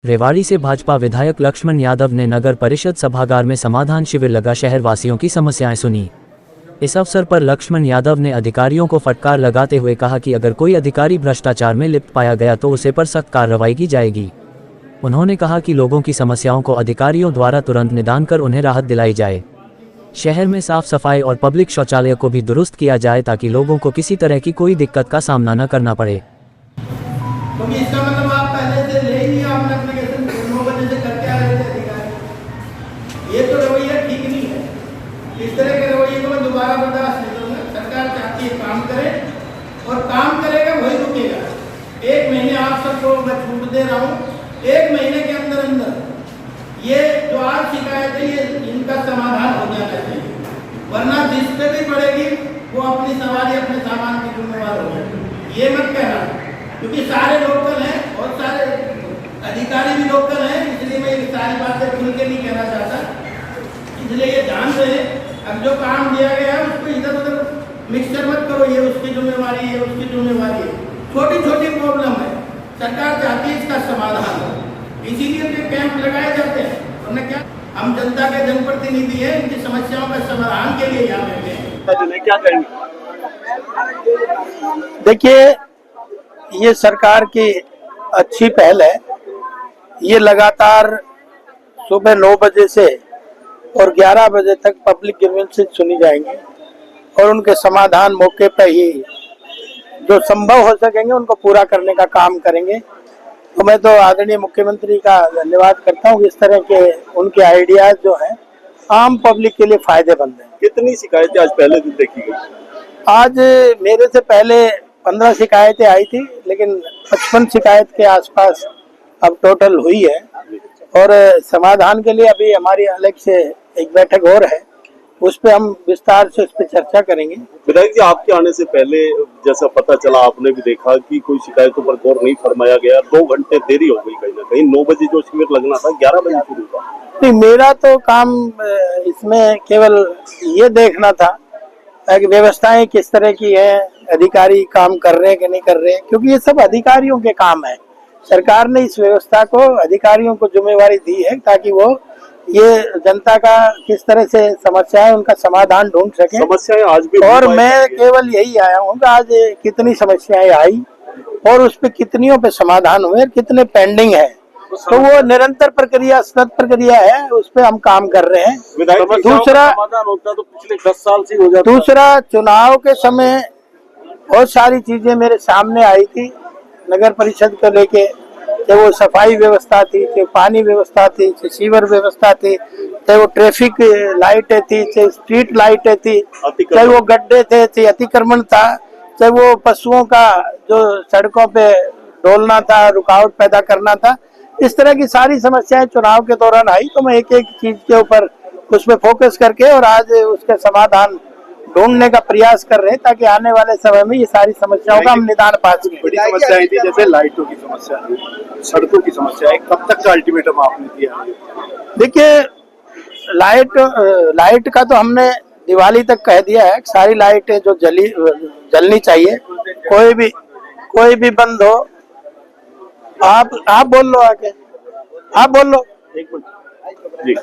रेवाड़ी से भाजपा विधायक लक्ष्मण यादव ने नगर परिषद सभागार में समाधान शिविर लगा शहर वासियों की समस्याएं सुनी। इस अवसर पर लक्ष्मण यादव ने अधिकारियों को फटकार लगाते हुए कहा कि अगर कोई अधिकारी भ्रष्टाचार में लिप्त पाया गया तो उसे पर सख्त कार्रवाई की जाएगी। उन्होंने कहा कि लोगों की समस्याओं को अधिकारियों द्वारा तुरंत निदान कर उन्हें राहत दिलाई जाए। शहर में साफ सफाई और पब्लिक शौचालय को भी दुरुस्त किया जाए ताकि लोगों को किसी तरह की कोई दिक्कत का सामना न करना पड़े। तो इसका मतलब आप पहले से ले ही आपने एप्लीकेशन 9 बजे से करके आ रहे थे अधिकारी। ये तो रवैया ठीक नहीं है। इस तरह के रवैये को मैं दोबारा बर्दाश्त नहीं करूँगा। सरकार चाहती है काम करे और काम करेगा वही रुकेगा। 1 महीने आप सबको मैं छूट दे रहा हूँ, 1 महीने के अंदर अंदर ये जो आज शिकायत है ये इनका समाधान हो जाना चाहिए, वरना जिस पे भी पड़ेगी वो अपनी सवारी अपने सामान की जिम्मेवार होगी। ये मत कहना, क्योंकि सारे लोकल हैं और सारे अधिकारी भी लोकल हैं, इसलिए मैं ये सारी बातें खुल के नहीं कहना चाहता। इसलिए ये ध्यान रहे, अब जो काम दिया गया है उसको इधर उधर मिक्सचर मत करो। ये उसकी जिम्मेवारी है, उसकी जिम्मेवारी है। छोटी छोटी प्रॉब्लम है, सरकार चाहती है इसका समाधान हो, इसीलिए तो कैंप लगाए जाते हैं। हमने क्या, हम जनता के जनप्रतिनिधि हैं, इनकी समस्याओं का समाधान के लिए यहाँ बैठे हैं। क्या करेंगे? देखिए, ये सरकार की अच्छी पहल है। ये लगातार सुबह 9 बजे से और 11 बजे तक पब्लिक ग्रीवेंसेस सुनी जाएंगी और उनके समाधान मौके पर ही जो संभव हो सकेंगे उनको पूरा करने का काम करेंगे। तो मैं तो आदरणीय मुख्यमंत्री का धन्यवाद करता हूँ। इस तरह के उनके आइडियाज जो हैं आम पब्लिक के लिए फायदेमंद है। कितनी शिकायतें आज पहले दिन देखी गई? आज मेरे से पहले 15 शिकायतें आई थी, लेकिन 55 शिकायत के आसपास अब टोटल हुई है और समाधान के लिए अभी हमारी अलग से एक बैठक और है, उस पे हम विस्तार से उस पर चर्चा करेंगे। विधायक जी, आपके आने से पहले जैसा पता चला, आपने भी देखा कि कोई शिकायतों पर गौर नहीं फरमाया गया, 2 घंटे देरी हो गई कहीं ना कहीं। 9 बजे जो शिविर लगना था 11 बजे शुरू हुआ। नहीं, मेरा तो काम इसमें केवल ये देखना था कि व्यवस्थाएं किस तरह की है, अधिकारी काम कर रहे हैं कि नहीं कर रहे हैं, क्योंकि ये सब अधिकारियों के काम है। सरकार ने इस व्यवस्था को अधिकारियों को जिम्मेवारी दी है ताकि वो ये जनता का किस तरह से समस्याएं उनका समाधान ढूंढ सके। समस्याएं आज भी, और मैं केवल यही आया हूँ कि आज कितनी समस्याएं आई और उस पे कितनियों पे समाधान हुए, कितने पेंडिंग है, तो वो निरंतर प्रक्रिया, सतत प्रक्रिया है, उस पे हम काम कर रहे हैं। दूसरा समाधान होता तो पिछले 10 साल से हो जाता। दूसरा, चुनाव के समय बहुत सारी चीजें मेरे सामने आई थी नगर परिषद को लेके, चाहे वो सफाई व्यवस्था थी, चाहे पानी व्यवस्था थी, चाहे सीवर व्यवस्था थी, चाहे वो ट्रैफिक लाइटें थी, चाहे स्ट्रीट लाइटें थी, चाहे वो गड्ढे थे, चाहे अतिक्रमण था, चाहे वो पशुओं का जो सड़कों पे डोलना था, रुकावट पैदा करना था। इस तरह की सारी समस्याएं चुनाव के दौरान आई, तो मैं एक एक चीज के ऊपर उस पर फोकस करके और आज उसके समाधान ढूंढने का प्रयास कर रहे हैं ताकि आने वाले समय में ये सारी समस्याओं का हम निदान पा सकें। बड़ी समस्याएं थी, जैसे लाइटों की समस्या, सड़कों की समस्या है, कब तक का अल्टीमेटम आपने दिया? देखिए, लाइट का तो हमने दिवाली तक कह दिया है। सारी लाइटें जो जलनी चाहिए, कोई भी बंद हो। आप बोल लो, आके आप बोल लो, एक मिनट जी,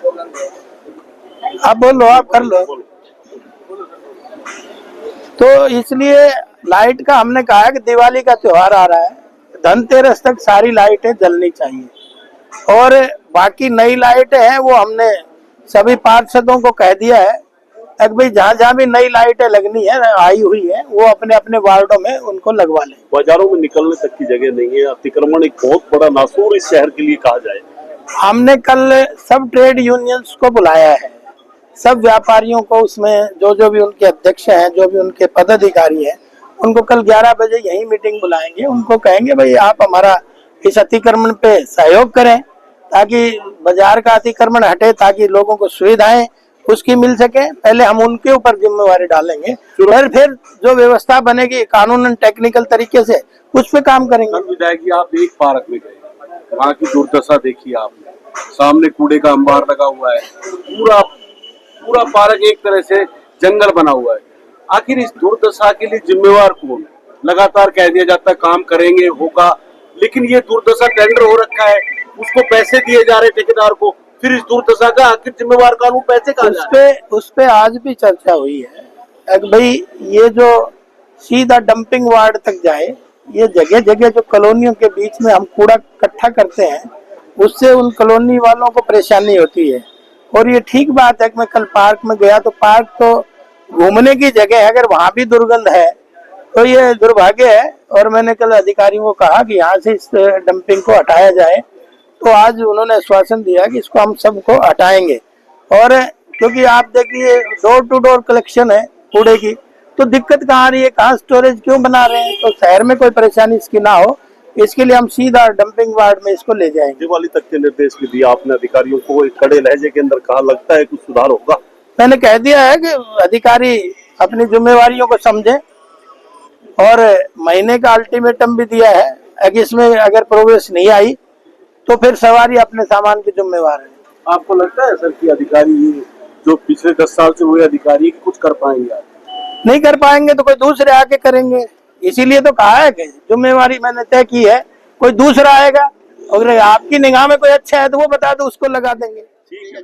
आप बोल लो, आप कर लो। तो इसलिए लाइट का हमने कहा है कि दिवाली का त्योहार आ रहा है, धनतेरस तक सारी लाइटें जलनी चाहिए और बाकी नई लाइटें हैं वो हमने सभी पार्षदों को कह दिया है कि भाई जहाँ भी नई लाइटें लगनी है, आई हुई है, वो अपने अपने वार्डों में उनको लगवा लें। बाजारों में निकलने तक की जगह नहीं है, अतिक्रमण एक बहुत बड़ा नासूर इस शहर के लिए कहा जाए। हमने कल सब ट्रेड यूनियंस को बुलाया है, सब व्यापारियों को, उसमें जो भी उनके अध्यक्ष हैं, जो भी उनके पदाधिकारी हैं, उनको कल 11 बजे यही मीटिंग बुलाएंगे। उनको कहेंगे भाई आप हमारा इस अतिक्रमण पे सहयोग करें ताकि बाजार का अतिक्रमण हटे, ताकि लोगों को सुविधाएं उसकी मिल सके। पहले हम उनके ऊपर जिम्मेवारी डालेंगे, फिर जो व्यवस्था बनेगी कानूनन टेक्निकल तरीके से उस पे काम करेंगे। विधायक जी, आप एक पार्क में गए, वहाँ की दुर्दशा देखी आपने, सामने कूड़े का अंबार लगा हुआ है, पूरा पार्क एक तरह से जंगल बना हुआ है। आखिर इस दुर्दशा के लिए जिम्मेवार कौन? लगातार कह दिया जाता है काम करेंगे, होगा, लेकिन ये दुर्दशा टेंडर हो रखा है, उसको पैसे दिए जा रहे ठेकेदार को, फिर इस दुर्दशा का आखिर जिम्मेवार कानून पैसे कहाँ जा रहे हैं? उस पे आज भी चर्चा हुई है भाई, ये जो सीधा डंपिंग वार्ड तक जाए, ये जगह जगह जो कॉलोनियों के बीच में हम कूड़ा इकट्ठा करते हैं, उससे उन कॉलोनी वालों को परेशानी होती है। और ये ठीक बात है कि मैं कल पार्क में गया तो पार्क तो घूमने की जगह है, अगर वहां भी दुर्गंध है तो ये दुर्भाग्य है। और मैंने कल अधिकारियों को कहा कि यहाँ से इस डंपिंग को हटाया जाए, तो आज उन्होंने आश्वासन दिया कि इसको हम सबको हटाएंगे। और क्योंकि आप देखिए डोर टू डोर कलेक्शन है कूड़े की, तो दिक्कत कहाँ आ रही है, कहाँ स्टोरेज क्यों बना रहे हैं, तो शहर में कोई परेशानी इसकी ना हो, इसके लिए हम सीधा डंपिंग वार्ड में इसको ले जाएंगे। दिवाली तक के निर्देश भी दिए आपने अधिकारियों को, एक कड़े लहजे के अंदर कहा, लगता है कुछ सुधार होगा? मैंने कह दिया है कि अधिकारी अपनी जिम्मेवारियों को समझे, और महीने का अल्टीमेटम भी दिया है। अगर इसमें अगर प्रोग्रेस नहीं आई तो फिर सवारी अपने सामान की जिम्मेवार है। आपको लगता है सर कि अधिकारी ये जो पिछले 10 साल से हुए अधिकारी कुछ कर पाएंगे? नहीं कर पाएंगे तो कोई दूसरे आके करेंगे, इसीलिए तो कहा है कि जिम्मेवारी मैंने तय की है, कोई दूसरा आएगा, अगर आपकी निगाह में कोई अच्छा है तो वो बता दो, उसको लगा देंगे। ठीक है।